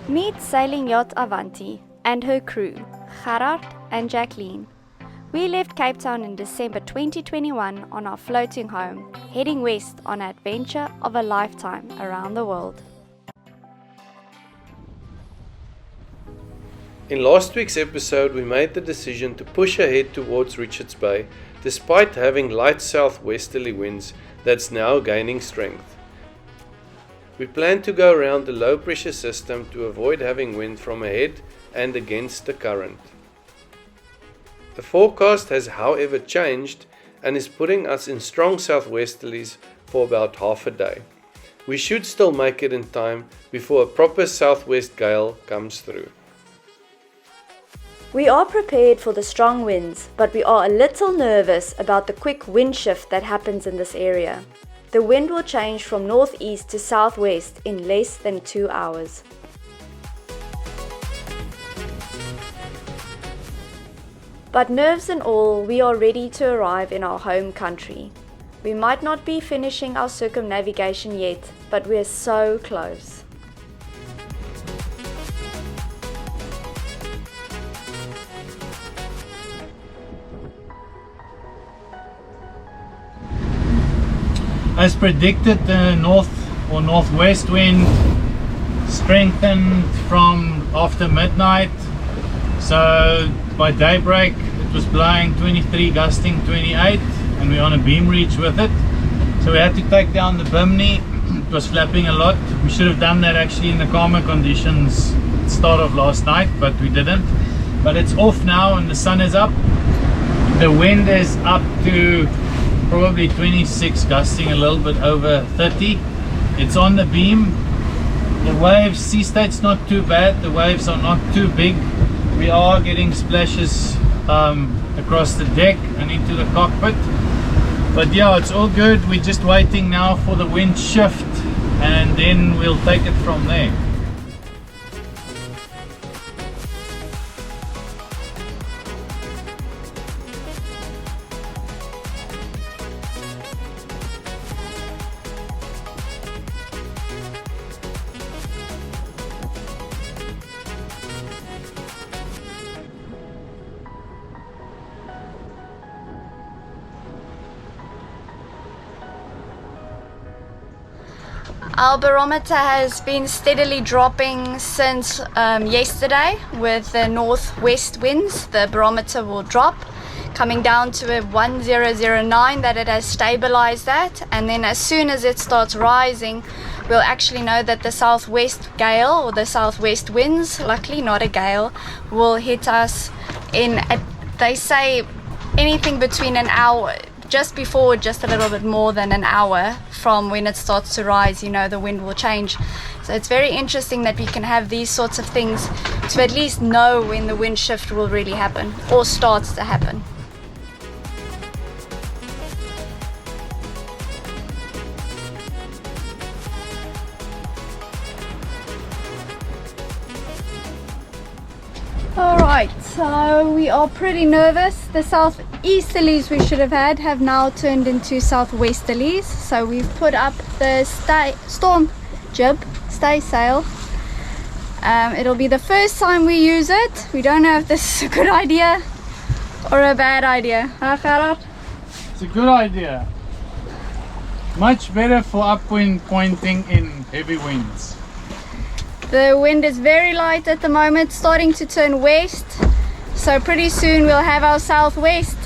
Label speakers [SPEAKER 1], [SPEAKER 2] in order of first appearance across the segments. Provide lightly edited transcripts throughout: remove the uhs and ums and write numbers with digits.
[SPEAKER 1] Meet sailing yacht Avanti and her crew, Gerard and Jacqueline. We left Cape Town in December 2021 on our floating home, heading west on an adventure of a lifetime around the world.
[SPEAKER 2] In last week's episode, we made the decision to push ahead towards Richarsbay despite having light southwesterly winds that's now gaining strength. We plan to go around the low pressure system to avoid having wind from ahead and against the current. The forecast has however changed and is putting us in strong southwesterlies for about half a day. We should still make it in time before a proper southwest gale comes through.
[SPEAKER 1] We are prepared for the strong winds, but we are a little nervous about the quick wind shift that happens in this area. The wind will change from northeast to southwest in less than 2 hours. But nerves and all, we are ready to arrive in our home country. We might not be finishing our circumnavigation yet, but we are so close.
[SPEAKER 3] As predicted, the north or northwest wind strengthened from after midnight. So by daybreak it was blowing 23, gusting 28, and we're on a beam reach with it. So we had to take down the bimini. It was flapping a lot. We should have done that actually in the calmer conditions at the start of last night, but we didn't. But it's off now and the sun is up. The wind is up to probably 26, gusting a little bit over 30. It's on the beam. The waves, sea state's not too bad. The waves are not too big. We are getting splashes across the deck and into the cockpit. But yeah, it's all good. We're just waiting now for the wind shift and then we'll take it from there.
[SPEAKER 1] Our barometer has been steadily dropping since yesterday. With the northwest winds, the barometer will drop, coming down to a 1009 that it has stabilized at, and then as soon as it starts rising, we'll actually know that the southwest gale or the southwest winds, luckily not a gale, will hit us in, they say, anything between an hour, just before, just a little bit more than an hour from when it starts to rise, you know, the wind will change. So it's very interesting that we can have these sorts of things to at least know when the wind shift will really happen or starts to happen. Alright, so we are pretty nervous. The southeasterlies we should have had have now turned into southwesterlies. So we've put up the storm jib, stay sail. It'll be the first time we use it. We don't know if this is a good idea or a bad idea. Huh, Gerard?
[SPEAKER 3] It's a good idea. Much better for upwind pointing in heavy winds.
[SPEAKER 1] The wind is very light at the moment, starting to turn west, so pretty soon we'll have our southwest.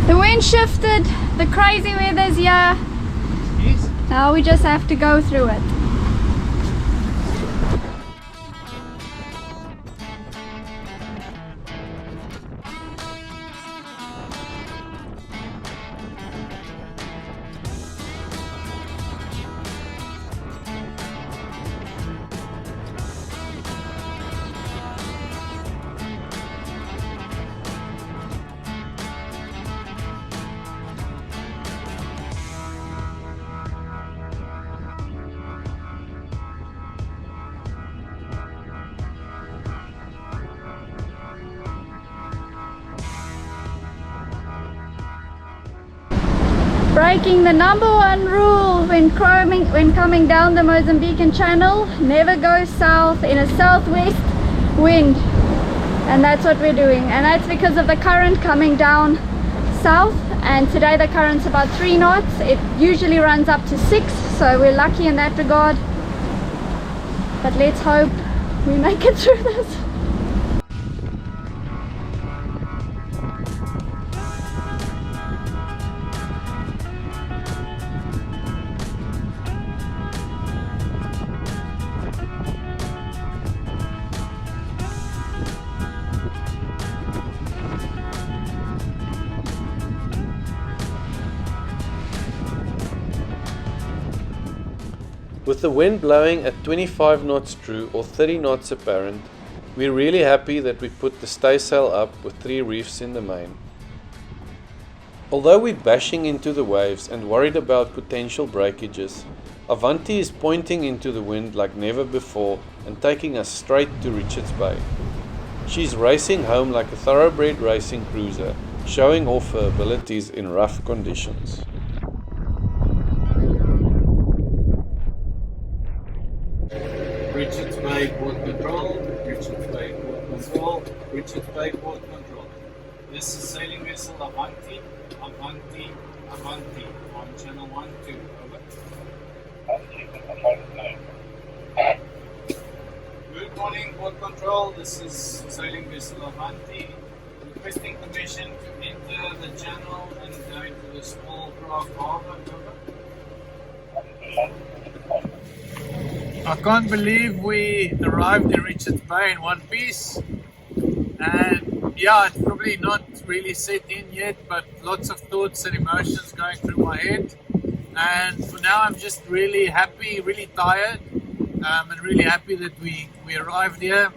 [SPEAKER 1] The wind shifted, the crazy weather's here.
[SPEAKER 3] Yes.
[SPEAKER 1] Now we just have to go through it. Breaking the #1 rule when coming down the Mozambican Channel: never go south in a southwest wind. And that's what we're doing, and that's because of the current coming down south, and today the current's about 3 knots. It usually runs up to 6, so we're lucky in that regard, but let's hope we make it through this.
[SPEAKER 2] With the wind blowing at 25 knots true or 30 knots apparent, we're really happy that we put the staysail up with 3 reefs in the main. Although we're bashing into the waves and worried about potential breakages, Avanti is pointing into the wind like never before and taking us straight to Richarsbay. She's racing home like a thoroughbred racing cruiser, showing off her abilities in rough conditions. Richarsbay port control, Richarsbay port control, Richarsbay port control. This is sailing vessel Avanti, Avanti, Avanti on channel 12, over. Good morning port control, this is sailing vessel Avanti, requesting permission to enter the channel and go into the small craft harbour, over. I can't believe we arrived in Richarsbay in one piece, and yeah, it's probably not really set in yet, but lots of thoughts and emotions going through my head. And for now I'm just really happy, really tired, and really happy that we arrived here.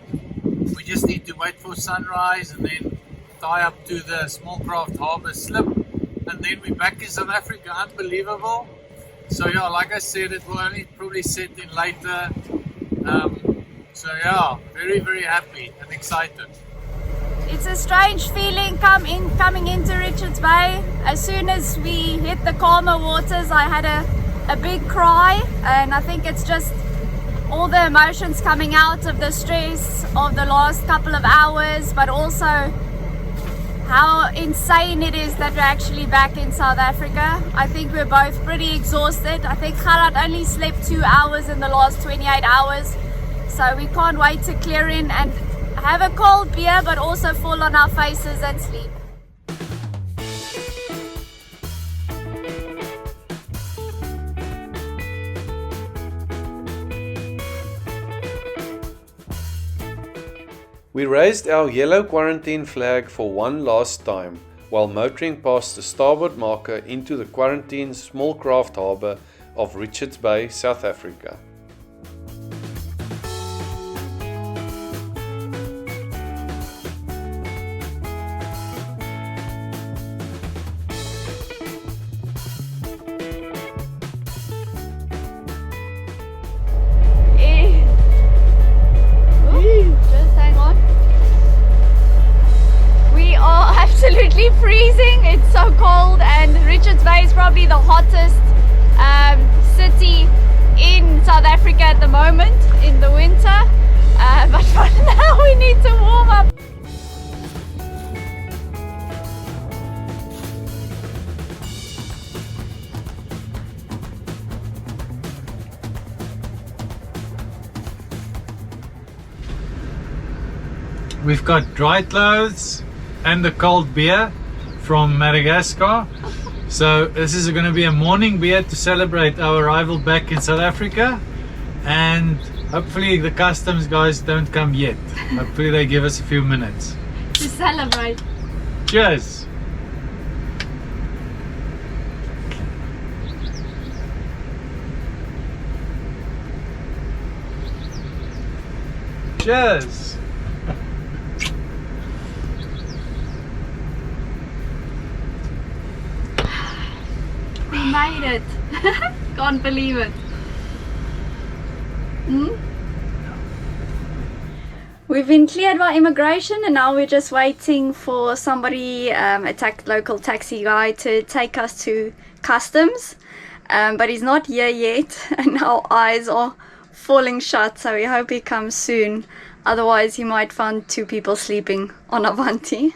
[SPEAKER 2] We just need to wait for sunrise and then tie up to the small craft harbour slip, and then we're back in South Africa. Unbelievable. So yeah, like I said, it will only probably set in later. So yeah, very, very happy and excited.
[SPEAKER 1] It's a strange feeling coming into Richarsbay. As soon as we hit the calmer waters, I had a big cry, and I think it's just all the emotions coming out of the stress of the last couple of hours, but also how insane it is that we're actually back in South Africa. I think we're both pretty exhausted. I think Gerard only slept 2 hours in the last 28 hours. So we can't wait to clear in and have a cold beer, but also fall on our faces and sleep.
[SPEAKER 2] We raised our yellow quarantine flag for one last time while motoring past the starboard marker into the quarantine small craft harbour of Richarsbay, South Africa.
[SPEAKER 1] Absolutely freezing. It's so cold, and Richarsbay is probably the hottest city in South Africa at the moment in the winter, but for now we need to warm up.
[SPEAKER 3] We've got dry clothes and a cold beer from Madagascar. So this is going to be a morning beer to celebrate our arrival back in South Africa, and hopefully the customs guys don't come yet. Hopefully they give us a few minutes
[SPEAKER 1] To celebrate.
[SPEAKER 3] Cheers. Cheers.
[SPEAKER 1] We made it. Can't believe it. We've been cleared by immigration and now we're just waiting for somebody, a local taxi guy, to take us to customs. But he's not here yet and our eyes are falling shut, so we hope he comes soon. Otherwise he might find 2 people sleeping on Avanti.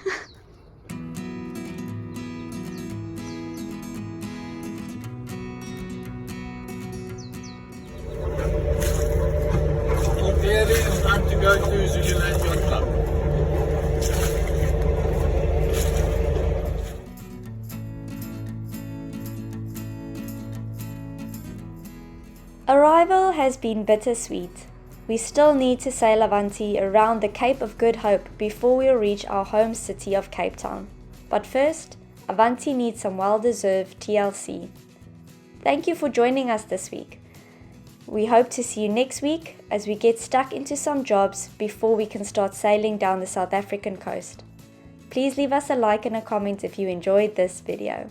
[SPEAKER 3] Time to go to Zululand Yacht Club.
[SPEAKER 1] Arrival has been bittersweet. We still need to sail Avanti around the Cape of Good Hope before we reach our home city of Cape Town. But first, Avanti needs some well-deserved TLC. Thank you for joining us this week. We hope to see you next week as we get stuck into some jobs before we can start sailing down the South African coast. Please leave us a like and a comment if you enjoyed this video.